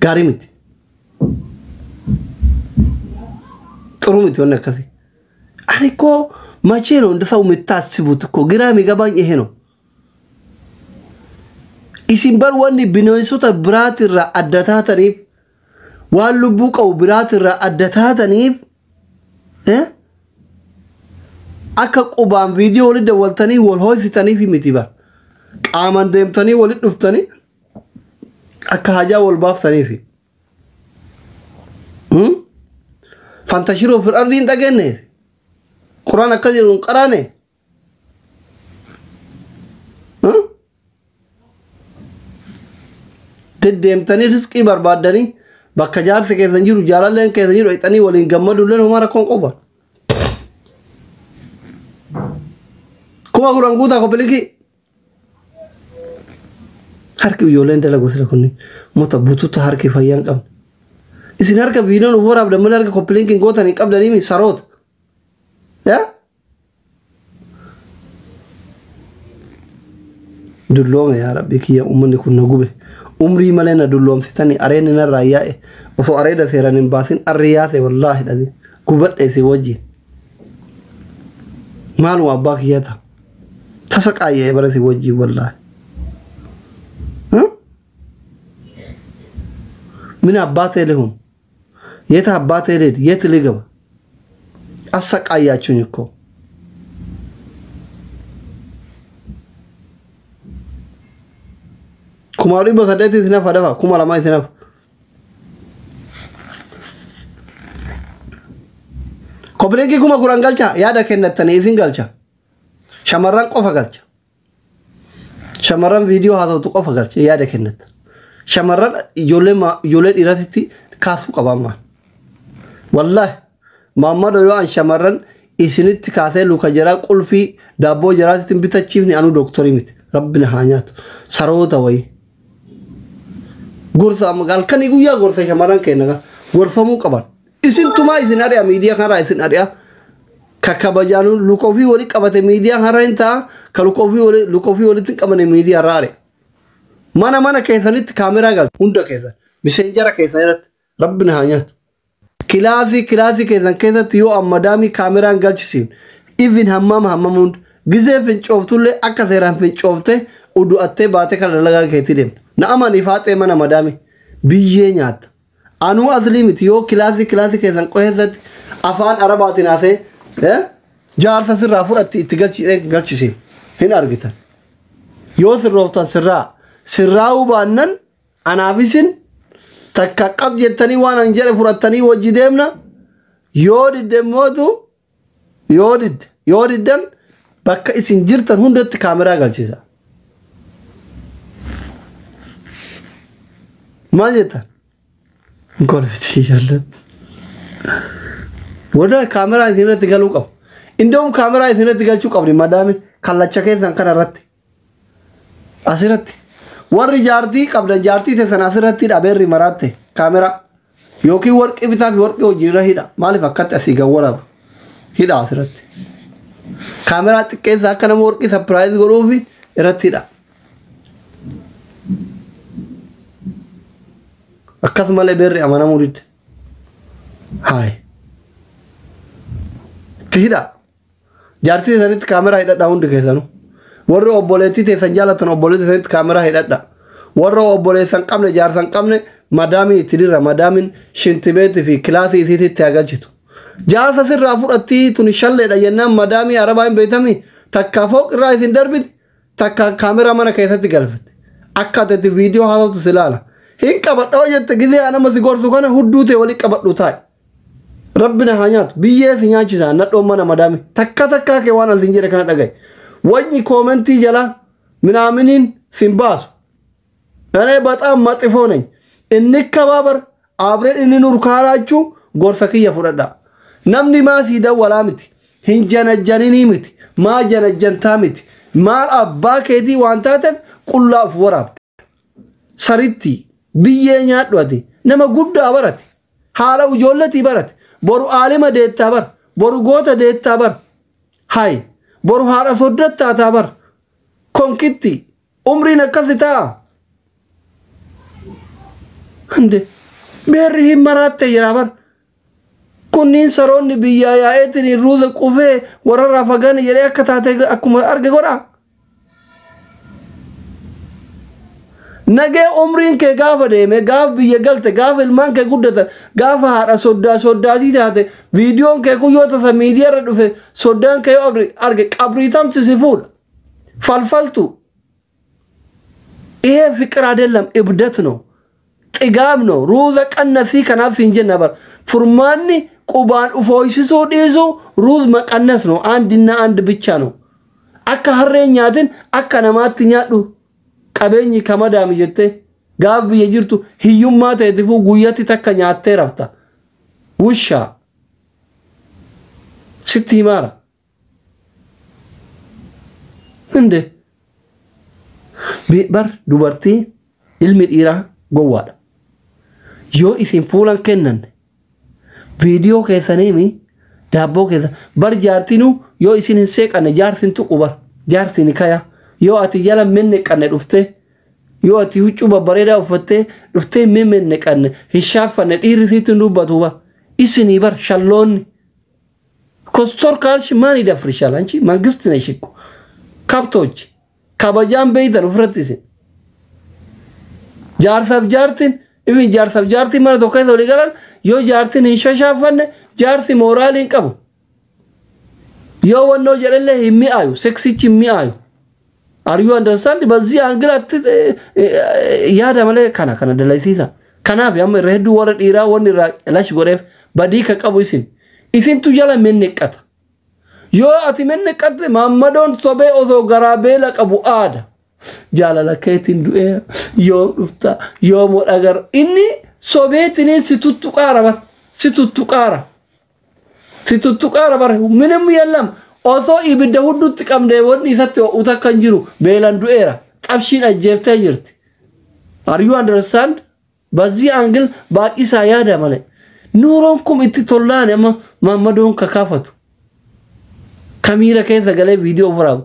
قارمت ترومت ولا كذي أنا كو ما تشيلون دفعوا متاسبوت كو جرامي جبان يهنو isin bar wanni bineensota biraatirraa adda taataniif waan lubbuu qabu biraatirraa adda taataniif akka qubaan viidiyoo walitti dawwaltanii wal hoositaniif miti ba qaaman deemtanii walitti dhuftanii akka hajaa wal baaftaniif fantashiroo fir ardiin dhagenne quraan akka jedhu qaraane تدمتني رزقي بربادني بكجار في كذا نجيرو جالال لين كذا نجيرو إتني ولين جمدوا لين هما ركون قبا كم أقول أنقودا قبلكي هركي يولين دلا قصر كوني متبوتو تهركي فيان كم إذن هركي بينون وورا بدل ملارك قبلكي قوتا نيك قبل نيمي سروت يا دلوم يا ربي كي أمني كنا جوبه umrii malee na dulloomsitanii areenni narraa yaa'e osoo areeda seeran hin baasin arriyaate wallaahi dhadi gubadhe si wajjin maalu abbaa kiyyata tasa qaayyee bara si wajjin wallaahi min abbaa teelehum yeeta abbaa teeleed yeeti ligaba assa qaayyaachuun ikkoo kuma riba sadati sinaf hadafa kuma lama sinaf kobreki kuma kuran galcha yaada kennatani izin galcha shamarran qofa galcha shamarran video haadatu qofa galcha yaada kennat shamarran ijoollee dhiiratitti kaasu qabama wallahi maamado yoo an shamarran isinitti kaasee luka jara qulfi daaboo jaraatitti bitachiifni anu doktori miti rabbina haanyatu saroota wayi gorsa magal kan iguya gorsa shamaran kenaga gorfamu qaban isin tuma isin ariya media kan ra isin ariya kakabajanu lukofi wali qabate media harainta lukofi wali tin qabane media rare mana kesanit kamera gal hunda kesan messenger kesan rabbina hanyat kilasi kesan kesat yo amadami kamera galchisin even hammamun gize fincoftulle akka seran fincofte udu atte baate kala laga ketidem na amani faate mana madami biye nyaata anu azlimit yo kilasi kesan qohezat afaan arabatin ate jaarsa sirra furatti itti galchisin hin argitan yo sirroftan sirraa ubaannan anaafisin takka qab jettanii waan an jedhe furattanii wajji deemna yoo diddemotu yoo diddan bakka isin jirtan hundatti kaameraa galchisa maal jettan golfiti jallat wada kaameraa isinirratti galuu qabu indoom kaameraa isinirratti galchuu qabdi madaamin kallacha keessan kana irratti asirratti warri jaartii qabdan jaartii teessan asirratti dhabeerri maraatte kaameraa yookiin warqii bitaa fi warqii hojiirra hidha maaliif akkatti asii gawwaraaf hidha asirratti kaameraa xiqqeessa akka nama warqii sapiraayiz godhuufi irratti hidha akkasumallee beerri amanamuu didde haay itti hidha jaartii teessanitti kaameraa hidhadhaa hundi keessanuu warri obboleettii teessan jaalatan obboleettii teessanitti kaameraa hidhadha warra obboleessan qabne jaarsan qabne madaamii itti dirra madaamin shintibeetii fi kilaasii isiitti itti agalchitu jaarsa sirraa fudhatti tuni shalleedha jennaan madaamii arabaa hin beektamii takka fooq irraa isin darbiti takka kaameraa mana keessatti galfatti akka ati viidiyoo haasawtu silaala hin qabadha jette gizee anama si gorsu kana hudduu ta'e walii qabadhu taa'e rabbina haa nyaatu biyyee si nyaachisa nadhoon mana madaami takka kee waan asin jedhe kana dhagaye wajji koomentii jala minaaminiin sin baasu እኔ በጣም መጥፎ ነኝ እንከባበር አብረን እንኑር ካላችሁ ጎርሰክየ ፍረዳ namni maasii dawwalaa miti hin janajjanini miti maa janajjantaa miti maal abbaa keetii waan taateef qullaaf waraabdu saritti biyyee nyaadhu ati nama guddaa barate haala ijoolletii barate boru aalima deettaa bar boru goota deettaa bar hay boru haadha soddattaa bar konkitti umriin akkasi ta'a Ande berri maratte jirabar kunnin saronni biyya yaa'etin ruuza qufee warra fagan jedhee akka taate akkuma arge godha nagee umriin kee gaafa deeme gaaf biyya galte gaaf ilmaan kee guddatan gaafa haadha soddaatii taate viidiyoon kee kun yoo tasa miidiyaa irra dhufe soddaan kee yoo arge qabriitamti si fuudha falfaltu ይሄ ፍቅር አይደለም እብደት ነው ጥጋብ ነው ሩዘ ቀነሲ ከናፍ እንጀና በር ፉርማኒ ቁባን ኡፎይሲሶ ዲዞ ሩዝ መቀነስ ነው አንድና አንድ ብቻ ነው አካ ሀረኛትን አካ ነማትኛዱ ቀበኝ ከመዳም ይጀቴ ጋብ የጅርቱ ህዩማ ተይፉ ጉያቲ ተከኛቴ ረፍታ ውሻ ሲቲማራ እንዴ bar dubartii ilmi dhiiraa gowwaadha yoo isin fuulan kennan viidiyoo keessaniimi daabboo keessa bar jaartinu yoo isin hin seeqanne jaartin tuqu bar jaartin kaya yoo ati jala menne qanne dhufte yoo ati huccuu babbareedaa uffatte dhufte menne qanne hin shaaffanne dhiirrisiitti dubbatu bar isinii bar shalloonni kostor kaalshi maani dafri shalanchi mangistina shikku kaptochi kabajaan beeytan ufratise jaarsaf jaartin ibin jaarsaf jaartin mana tokko keessa walii galan yoo jaartin hin shashaafanne jaarsi moraaliin qabu yoo wannoo jedhallee hin mi'aayu seksichi hin mi'aayu are you understand bazii angilatti yaada malee kana dalaysiisa kanaaf amma irra hedduu warra dhiiraa wanni irraa lash godheef badii ka qabu isintu jala menneqqata yoo ati menneqqatte maammadoon sobee osoo garaa beela qabu aada jaalala keetiin du'ee yoo dhufta yoo modhagar inni sobeetini situttuqaara bar minim yellam osoo ibidda huddutti qabdee wanni isatti uta kan jiru beelan du'eera xabshiin ajjeeftee jirti are you understand bazii angil baaqisaa yaada malee nuuroon kum itti tollaane amma maammadoon kakaafatu kamira keessa galee viidiyoo furaabu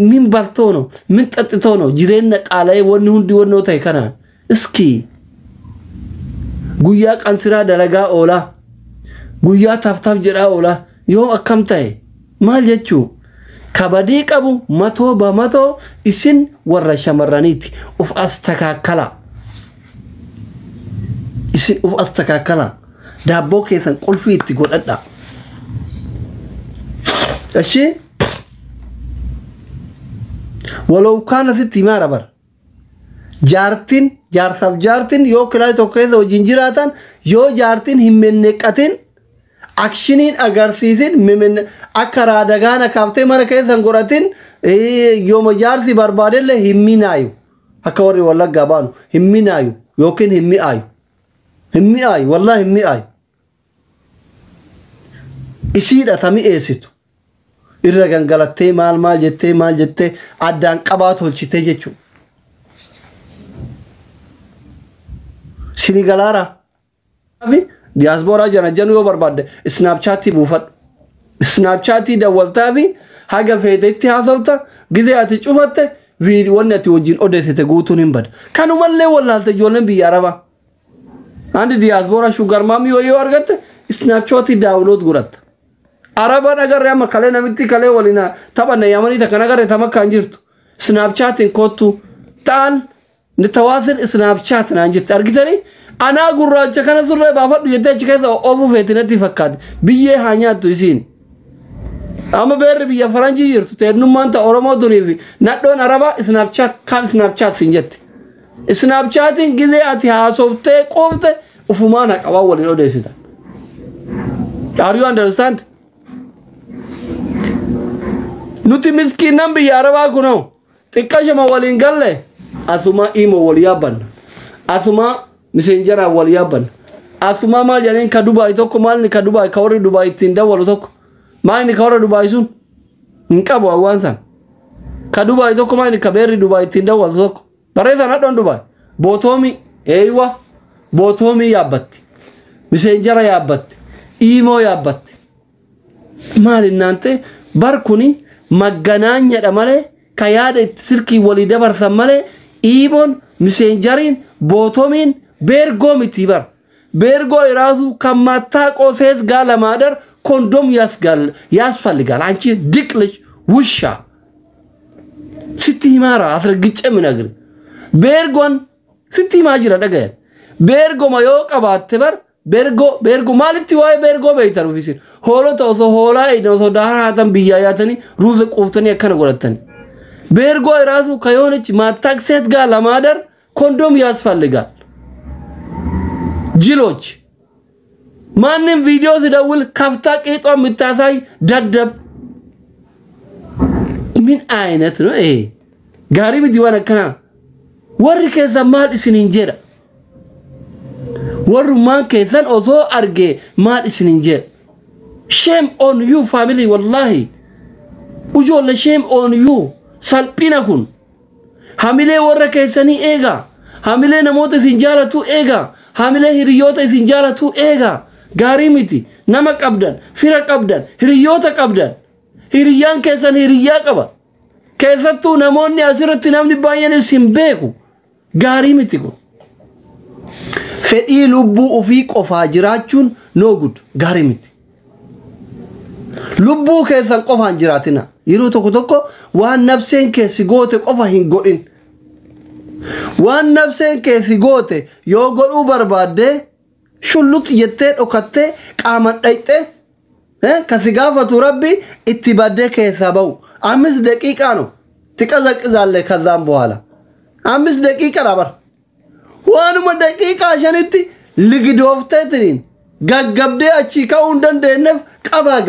min bartoono min xaxxitoono jireenya qaala'ee wanni hundi wannoo ta'e kanaan iski guyyaa qansiraa dalagaa oolaa guyyaa taftaaf jedhaa oolaa yoo akkam ta'e maal jechuu kabadii qabu matoo bamatoo isin warra shamarraniiti uf astakaakala isin uf astakaakala daabboo keessan qulfii itti godhadha أشي ولو كان في التمارة بر جارتين يو كلاي توكيد وجنجراتن يو جارتين هم من نكاتين أكشنين أغارسيسين من أكرا دغانا كافته مره كيس انغوراتين يوم جارتي بربادل همينايو هكوري والله غابانو همينايو يوكين همي آي والله همي آي إشيدا تامي إيسيتو irra gangalattee maal jettee addaan qabaa tolchitee jechuudha. Sinigalaara. Diyaasbooraa janajjanu yoo barbaadde Snapchat buufadhu. Snapchat dawwaltaa fi haga feetetti haasofta gizee ati cufatte wanni ati wajjin odeessite guutuun hin bada. Kanumallee wallaalte ijoolleen biyya Arabaa. Andi diyaasbooraa shugarmaamii yoo argatte Snapchat daawuloot godhatta. Arabaan agarree amma kalee namitti kalee walina taphanne yamanii takkan agarree tamakka hin jirtu Snapchatiin kottu ta'an ni tawaasil Snapchat naan jette argitanii anaa gurraacha kana surree baafadhu jettee achi keessa oofuu feetinatti fakkaate biyyee haa nyaattu isiin amma beerri biyya faranjii jirtu teennummaan ta'a Oromoo durii fi nadhoon Arabaa Snapchat siin jette Snapchatiin gizee ati haasoftee qoofte ufumaan haqabaa waliin odeessita. Are you understand? Nuti miskiinan biyya Arabaa kunoo xiqqashama waliin galle asuma imo wal yaaban asuma messengeraa wal yaaban asuma maal jedheen ka Dubai tokko maalni ka Dubai ka warri Dubai ittiin dawwalu tokko maalni ka warri Dubai sun hin qabu waan san ka Dubai tokko maalni ka beerri Dubai ittiin dawwalu tokko bareesan hadhoon Dubai bootoomii eeywa bootoomii yaabbatti messengera yaabbatti imo yaabbatti maal innaante bar kuni maganaanyadha malee ka yaada itti sirkii walii dabarsan malee iimoon messengeriin bootomiin beergoo miti bar beergoo iraasu kan mataa qoseet gaala maadar kondom ያስፈልጋል አንቺ ድቅልሽ ውሻ ስትማራ አስረግጬ ምነግር ቤርጎን ስትማጅራ ደገ ቤርጎ ማዮ ቀባት በር ቤርጎ ማለት ወይ ቤርጎ በይተሩ ፊሲል ሆሎ ተውሶ ሆላ አይደው ሶ ዳራታን ቢያያተኒ ሩዝ ቆፍተኒ ያከነ ጎለተኒ ቤርጎ ራሱ ከዮነች ማታክ ሴት ጋር ለማደር ኮንዶም ያስፈልጋል ጅሎች ማንም ቪዲዮ ሲደውል ከፍታ ቄጧ ምታሳይ ደደብ ምን አይነት ነው ይሄ ጋሪ ቢዲዋና ከና ወር ከዘማል እስንንጀራ ወሩ ማን ከዘን ኦዞ አርጌ ማል እስንንጀራ shame on you family wallahi ujolle shame on you salpina kun hamile warra keessani eega hamile namoota sinjaalatu eega hamile hiriyota sinjaalatu eega gaari miti nama qabdan fira qabdan hiriyota qabdan hiriyaan keessan hiriyaa qaba keessattu namoonni asirratti namni baay'een isin beeku gaari miti kun fedhii lubbuu ofii qofaa jiraachuun no good gaari miti lubbuu keessan qofaan jiraatina yeroo tokko waan nafseen keessi goote qofa hin godhin waan nafseen keessi goote yoo godhuu barbaadde shullut jettee dhokattee qaaman dhayxee kasi gaafatu rabbi itti badde keessa ba'u 5 daqiiqaa no tiqazaqizaalle kazaan በኋላ 5 daqiiqaa rabar waanuma daqiiqaa shanitti ligidooftee gaggabdee achi ka'uu dandeenyeef qabaa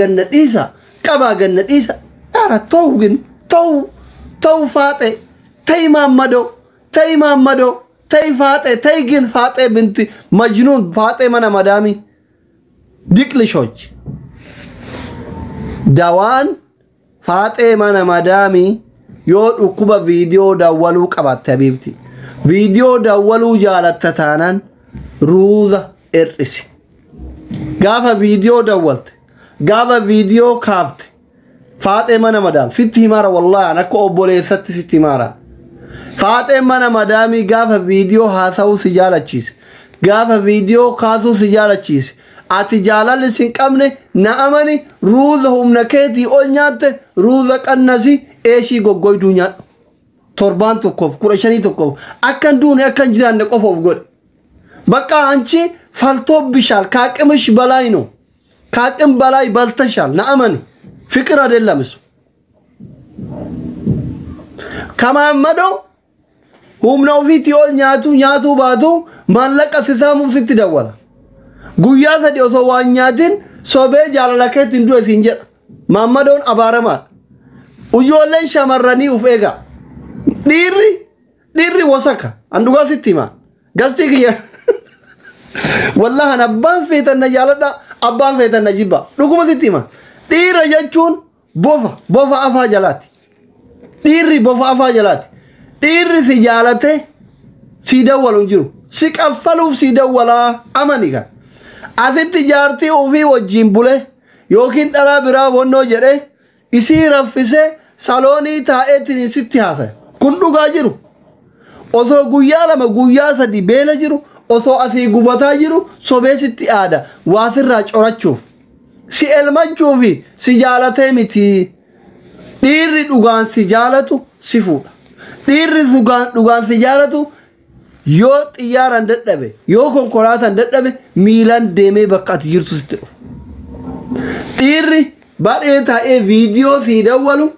ganna dhiisa ara tawgin taw faate tay mamado tay faate tay gin faate binti majnun faate mana madami diklishoch dawaan faate mana madami yoo dhukuba video dawwalu qabatte habibti video dawwalu jaalatta taanan ruuza er'isi gaafa video dawwalte gaafa video kaafte faate mana madam sitti himara wallahi anakko obboleessatti sitti himara faate mana madami gaafa video haasa'u si jaalachis gaafa video kaasuu si jaalachis ati jaalalli sin qabne na amani ruuza humna keetii ol nyaatte ruuza qannasi eeshii goggoyduu nyaadhu torbaan tokkoof 15 tokkoof akkan duune akkan jiraanne qofa of godhe bakka anchi faltoob bishal kaaqimish balay ነው kaaqim balay baltashal na amani ፍቅር አይደለም እሱ ከማመዶ ሁምናው ፊት ይol ኛቱ ባቱ ማለቀ ሲሳሙ ሲትደወላ ጉያ ሰዲዮ ሰው ዋኛትን ሶቤ ጃለለከት እንዱ ሲንጀ ማመዶን አባረማ ujoolleen shamarranii uf eega dhiirri wasaka andugaa sittima gasti kiyya wallahi abbaan feetanna jaalada abbaan feetanna jibba dhuguma sittima dhiira jechuun bofa afaa jalaati dhiirri bofa afaa jalaati dhiirri si jaalate si dawwalu jiru si qaffaluuf si dawwalaa amaniga asitti jaartii ofii wajjin bule yookiin dhalaa biraa wonnoo jedhe isii raffisee salonii taa'eetiin sitti haasa'e kun dhugaa jiru osoo guyyaa lama guyyaa sadi beela jiru osoo asii gubataa jiru sobee sitti aada waasirraa corachuuf si elmachuufi si jaalatee miti dhiirri dhugaan si jaalatu si fuudha dhiirri dhugaan si jaalatu yoo xiyyaaran dadhabe yoo konkolaataan dadhabe miilan deemee bakka ati jirtu sitti dhufu dhiirri baadhee taa'ee viidiyoo si dawwalu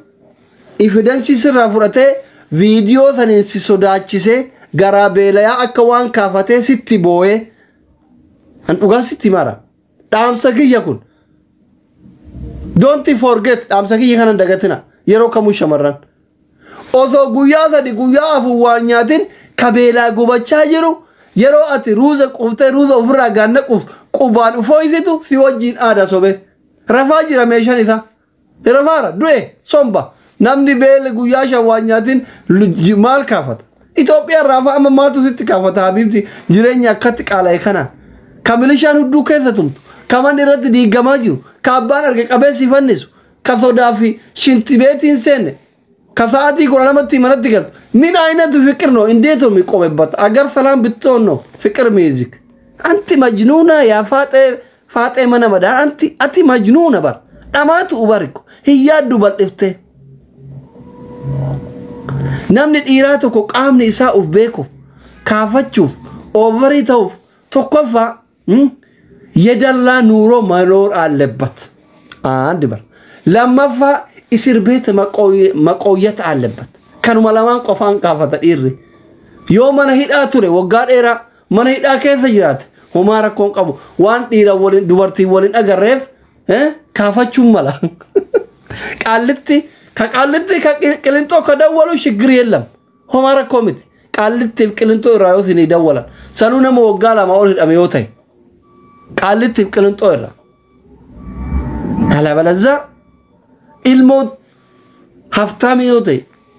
evidensi sirraa fudhatee viidiyoo saniin si sodaachisee garaa beelayaa akka waan kaafatee sitti boo'ee han dhugaa sitti mara dhaamsa kiyya kun don't forget dhaamsa kiyya kanan dagatina yeroo kamuu shamarran osoo guyyaa sadi guyyaa afur waan nyaatin kabeelaa gubachaa jiru yeroo ati ruuza quftee ruuza ofirraa gaanna qubaan ufooysitu si wajjiin aada sobe rafaa jira meeshaan isaa rafaara du'e somba namni beela guyyaa shan waan nyaatin maal kaafata Itoophiyaa rafaa amma maatu sitti kaafata habibti jireenya akkatti qaala'e kana kamilishaan hudduu keessa tumtu kaman irratti diigamaa jiru kaabbaan arge qabeessi fannisu ka sodaa fi shintibeetiin seenne كساعتي كورونا متي مرتي من أين تفكر نو إنديتو ميقوم بات أجر سلام بتونو فكر ميزك أنت مجنونة يا فاتي منا مدار أنت مجنونة بار أما تؤبركو هي دوبل إفته نمن الإيراتو كو قام نساء بيكو كافتشوف أوفري توف تقفى يدلا نورو مالور اللبت عندي بار لما فا يصير بيت مقويت اللبت كانوا ملمان قفان كافة الإيري يوم أنا هيدا توري وقال إيرا من هيدا كيف جرات هما ركون قبو وان إيرا ولين دوبرتي ولين أجرب كافتشو ملا قالتي كلنتو كدا ولو شجري يلم هما ركومت قالتي كلنتو رايو سني دولا سنونا موقالا ما أقول أميوتي قالتي كلنتو را على بلزا الموت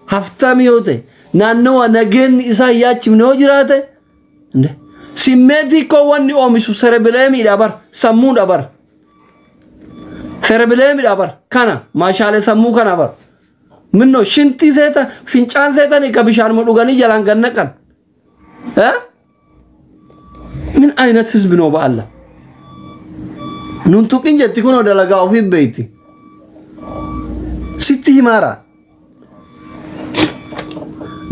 هفتاميوتي نانو نجن إسايات منو جراته سميتي كواني أمشو سربلامي دابر سمو دابر سربلامي دابر كنا ما شاء الله سمو كنا دابر منو شنتي زيتا فينشان زيتا نيكا بشار مدوغاني جلان غنكن من أين تسبنو بالله ننتقين جتي كنو دلقاو في بيتي ستي مارا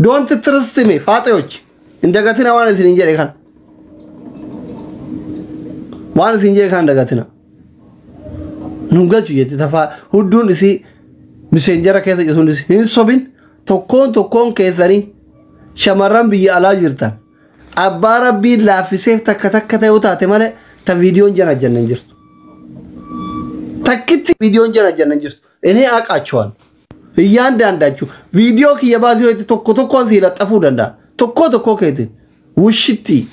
don't trust me فاتيوش اندقاتنا وانا سنجري خان وانا سنجري خان دقاتنا نونغاتو جتي تفا هدون اسي مسنجرة كيسا جسون اسي هن صبين تكون كيساني شمران بي على جرتان أبا ربي لا في سيف تك تيوتاتي مالي تا فيديون جنن جرتو تكتي فيديون جنن جرتو إني أكاشوان هيان دانداچو فيديو كي يبازيو توكو سيلا تفو داندا توكو كيتين وشتي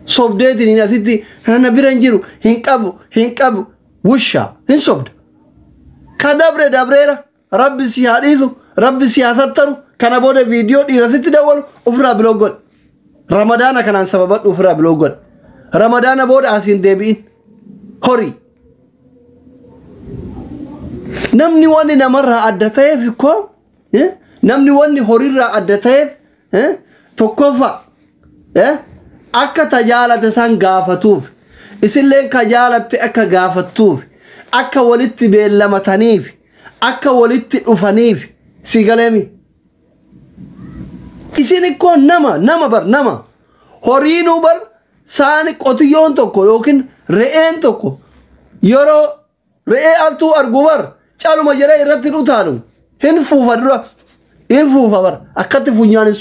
صوبدتي ني نسيتي انا بيرنجيرو هنقبو وشا هن صوبد كدبريرا ربي سياديزو ربي سياساترو كان بود فيديو دي رسيت دول افرا بلوغول رمضان كان سببت افرا بلوغول رمضان بود اسين ديبين هوري نمني واني نمرها أدتايف كو نمني واني هوريرا أدتايف توكوفا أكا تجالة سان غافتوف إسلين كجالة أكا غافتوف أكا ولدت بيلمتانيف أكا ولدت أفانيف سيغاليمي إسيني كون نما هورينو بر ساني قطيون توكو يوكين رئين توكو يورو رئي أرتو أرغوبر چالو مجرى إرتين أتانو هن فوفا بر أكت فنياني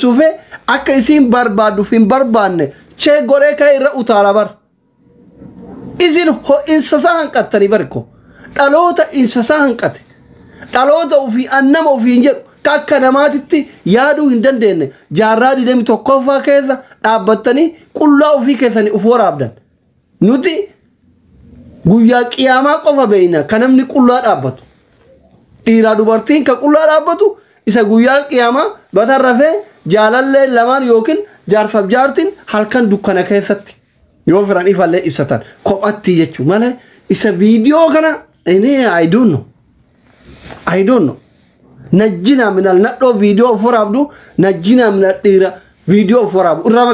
سوفة أكا إسين بربادو فين بربانة چه غوري كا إرى أتانا بر إذن هو إنساسا هنكتني بركو دالوتا إنساسا هنكتني دالوتا وفي أنما وفي إنجر كاكا نماتي يادو هندن ديني جارادي دمي توقفا كيسا أبتني كلا وفي كيساني أفور أبدان نوتي guyyaa qiyaamaa qofa beeyna kanamni qullaa dhaabbatu dhiiraa dubartiin ka qullaa dhaabbatu isa guyyaa qiyaamaa batarrafee jaalallee lamaan yookiin jaarsaaf jaartiin halkan dukkana keessatti yoo firan ifallee ibsatan kophatti jechuu malee isa viidiyoo kana I don't know najjina minal nadhoo viidiyoo of waraabdu najjina minal dhiira viidiyoo of waraabu irraa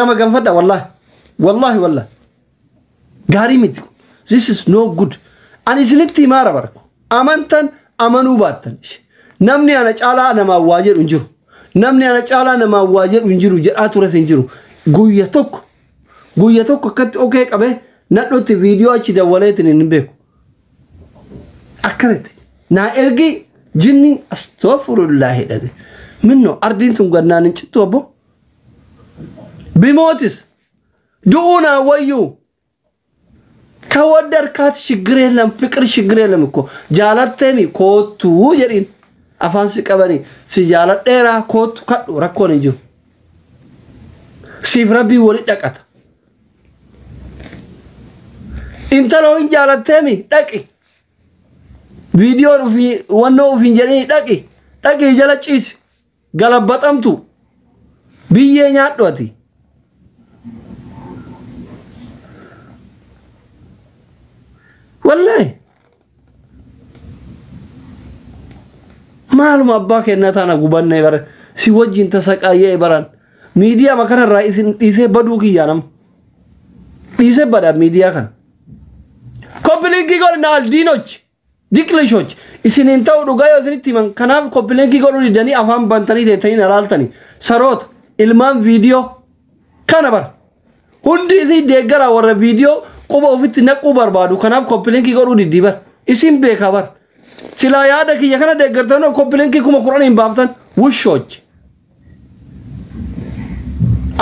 maganfadha wallahi gari miti this is no good ani isinitti mara barko amantan amanu baatan namni ana cala nama wajer unjiru namni ana cala nama wajer unjiru jedha turat unjiru guyya tokko akkatti okay qabe nadhotti video achi dawaleetin hin beeku akkanate na ergi jinni astaghfirullah dade minno ardin tun gannaan citto abbo bimotis duuna wayu كودر كات شجري لم فكر شجري لم كو جالت تمي كوتو جرين أفانسي كبري سجالت إيرا كوتو كات ركون جو سيف ربي ولد دكات إنت لو إن جالت تمي دكي فيديو في ونو في جرين دكي جالت شيء غلبت أمتو بيجي دوتي والله maaluma abbaa kennaa taana gubanne bara si wajjin tasaqaayee baran miidiyaa makana irraa isin dhiisee baduu kiyyaa nama dhiisee bada miidiyaa kana koppiliinkii godhina aldiinochi diklishochi isiniin ta'u dhugaa yoo isinitti himan kanaaf koppiliinkii godhuu didanii afaan bantanii teessanii alaaltanii saroota ilmaan viidiyoo kana bara hundi isii deeggara warra viidiyoo quba ofitti naquu barbaadu kanaaf koppiliinkii godhuu didii bara isin beekaa bara silaa yaada kiyya kana deeggartan koppiliinkii kuma Qur'aan hin baaftan wushoochi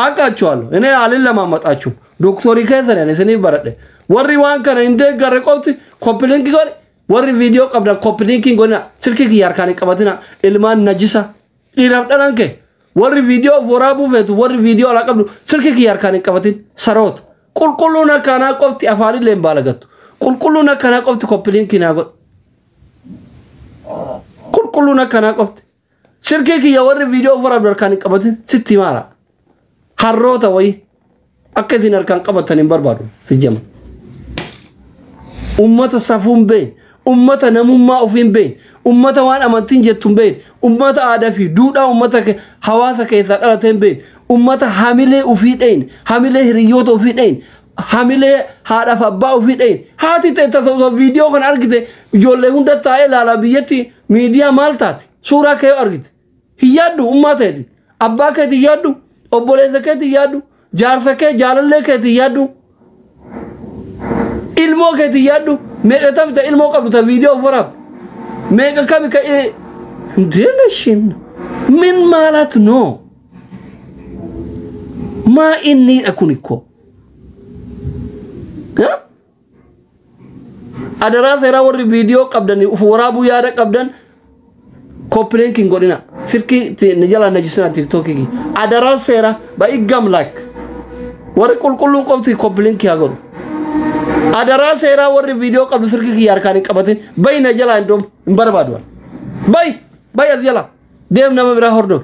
አቃቸዋለሁ እኔ አልለማመጣችሁ ዶክተሪ ከዘነ እኔ በረደ ወሪ ዋን ከነ እንደ ገረቆት ኮፕሊንግ ጎን ወሪ ቪዲዮ ቀብዳ ኮፕሊንግ ጎና ስልክ ያርካኔ ቀበትና ኢልማን ነጅሳ ይራብዳንከ ወሪ ቪዲዮ ወራቡ በት ወሪ ቪዲዮ አላቀብዱ ስልክ ያርካኔ ቀበትን ሰሮት ቁልቁሉና ካና ቆፍቲ አፋሪ ለም ባለገቱ ቁልቁሉና ካና ቆፍቲ ኮፕሊንግ ናጎ ቁልቁሉና ካና ቆፍቲ ስልክ ያወሪ ቪዲዮ ወራቡ ያርካኔ ቀበትን ስትማራ harroota way akka isin harkaan qabataniin barbaadu sijjama ummata safuun been ummata namummaa ofiin been ummata waan amantiin jettuun been ummata aadaa fi duudhaa ummata hawaasa keessaa dhalateen been ummata hamilee ofii dhayin hamilee hiriyoota ofii dhayin hamilee haadhaaf abbaa ofii dhayin haati ta'e tasawwa viidiyoo kan argite ijoollee hunda taa'ee ilaalaa biyyatti miidiyaa maal taate suuraa kee argite hiyyaaddu ummaa ta'eeti abbaa keeti hiyyaaddu obboleessa keeti yaadu jaarsa kee jaalallee keeti yaadu ilmoo keeti yaadu meeqa tamta ilmoo qabdu viidiyoo waraab meeqa kami ka deneshin min maalat no maa inni akuniko ha adara seera warri viidiyoo qabdani uf waraabu yaada qabdan koppiliinkiin godhina sirki nijala najisna tiktoki adara sera ba igam lak war qulqullun qofti koppiliinki hagodu adara sera war video qabdu sirki yarkani qabatin bay najala ndom barbadu bay azyala dem nama bira hordo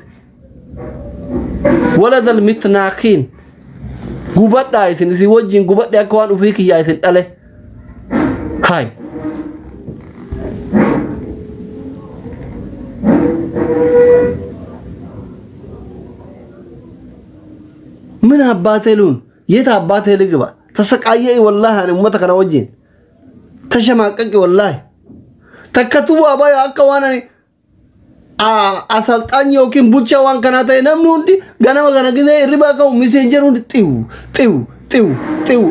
walad al mitnaqin gubadda isin si wajin gubadda akwan ufiki ya isin dale hay من أباتلون يت أباتل جبا تسقاية والله أنا أمتك أنا وجين تشمعك والله تكتبوا أبايا أكوانني أسالتاني يوكين بوتشا وان كنا تينام نوندي غنا وغنا كذا ربا كم مسنجر نوندي تيو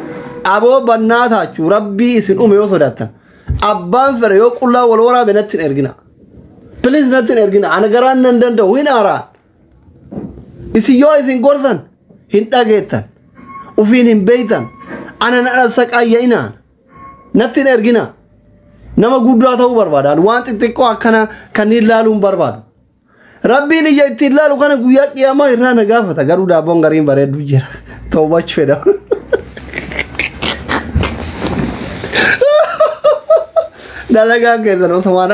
أبو بناتا شو ربي إسن أمي وصداتن أبان فريو كلا والورا بنتين إرجنا بليز نتين إرجنا أنا قران نندن ده وين أرى إسي يو إسن قرثن hindageetan ufiin hin beeytan ana na saqaayina nattin ergina nama guddaa ta'uu barbaadaan waan xixiqqoo akkana kan ilaaluun barbaadu rabbiin ija itti ilaalu kana guyyaa qiyaamaa irraa na gaafata garuu daaboon gariin bareedu jira tawbachuu fedha dalagaa keessan osoo waan